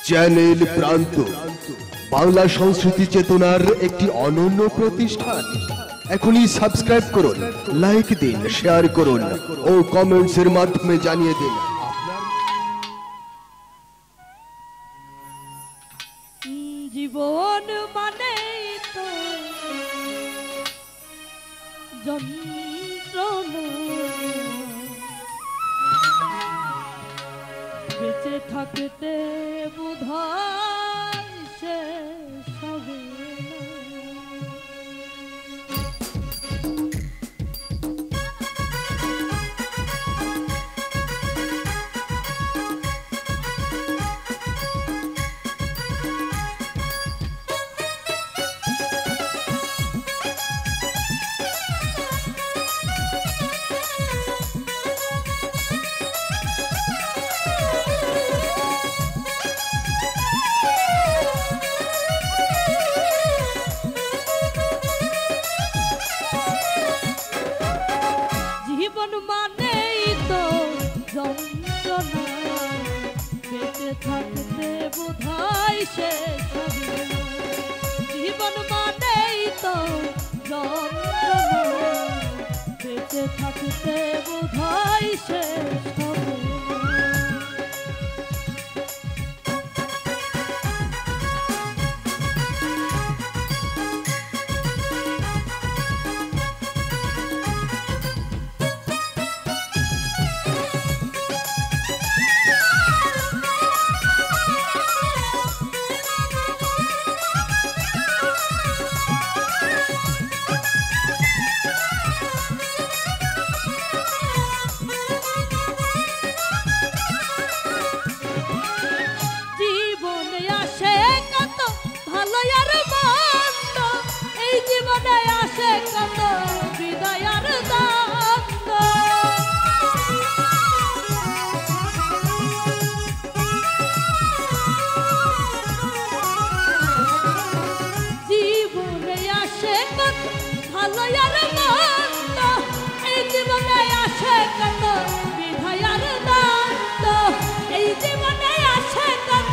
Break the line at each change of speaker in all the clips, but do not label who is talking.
Channel প্রান্ত বাংলা সংস্কৃতি চেতনার একটি অনন্য প্রতিষ্ঠান। এখনই সাবস্ক্রাইব করুন, লাইক দিন, শেয়ার করুন ও কমেন্টসের মাধ্যমে জানিয়ে দিন
জীবন মানে তো যন্ত্রণা, বেঁচে থাকতে বোধহয় শেষ হবে না। জীবন মানেই তো যন্ত্রণা, বেঁচে থাকতে বোধহয় শেষ হবে না। জীবন মানেই তো যন্ত্রণা, বেঁচে থাকতে বোধহয় শেষ হবে না। জীবনে আসে কত বিদায়ের দ্বন্দ্ব, জীবনে আসে কত ভালো আর মন্দ, এই জীবনে আসে কত বিদায়ের দ্বন্দ্ব, এই জীবনে আসে কত,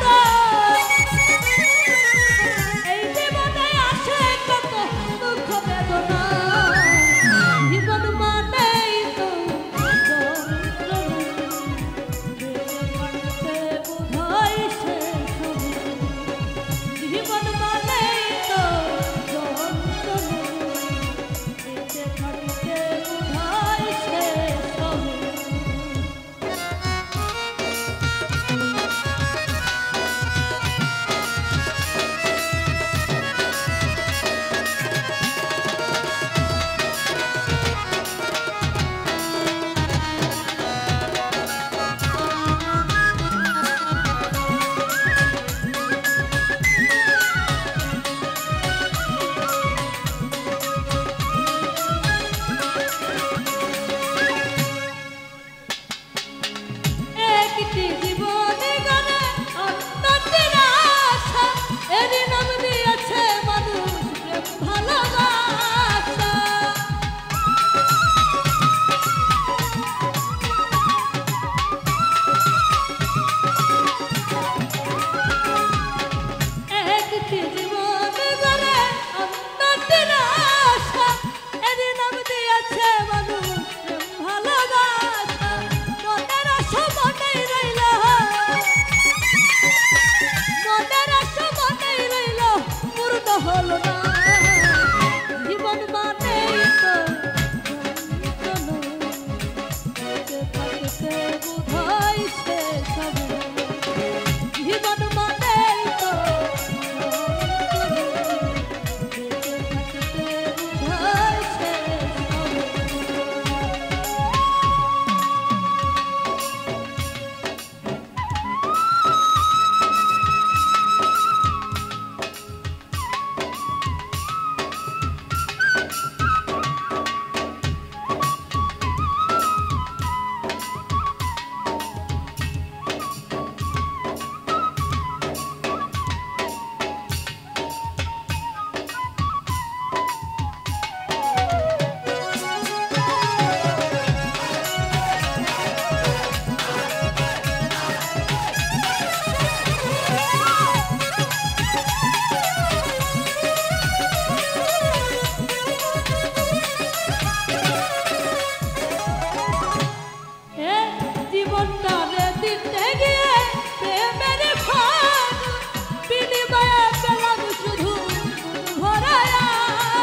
জীবনটারে দিতে গিয়ে প্রেমের ভাগ বিনিময়ে পেলাম শুধু ভরা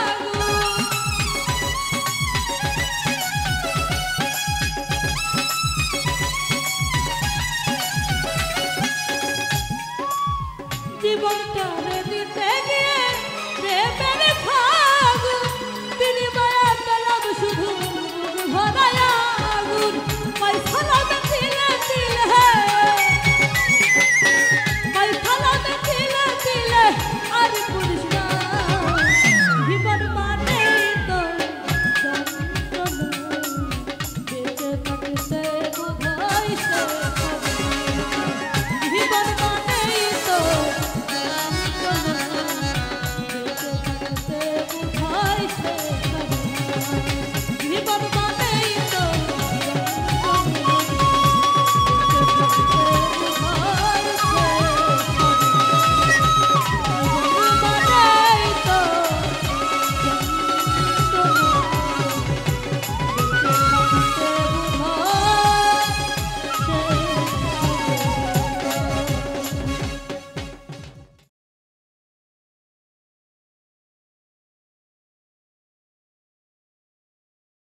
আগুন। জীবনটারে দিতে গিয়ে প্রেমের ভাগ বিনিময়ে পেলাম শুধু ভরা আগুন। পয়সা লাগে দিলে দিলে, পয়সা লাগে দিলে দিলে আর করিস না। জীবন মানে তো যন্ত্রণা, বেঁচে থাকতে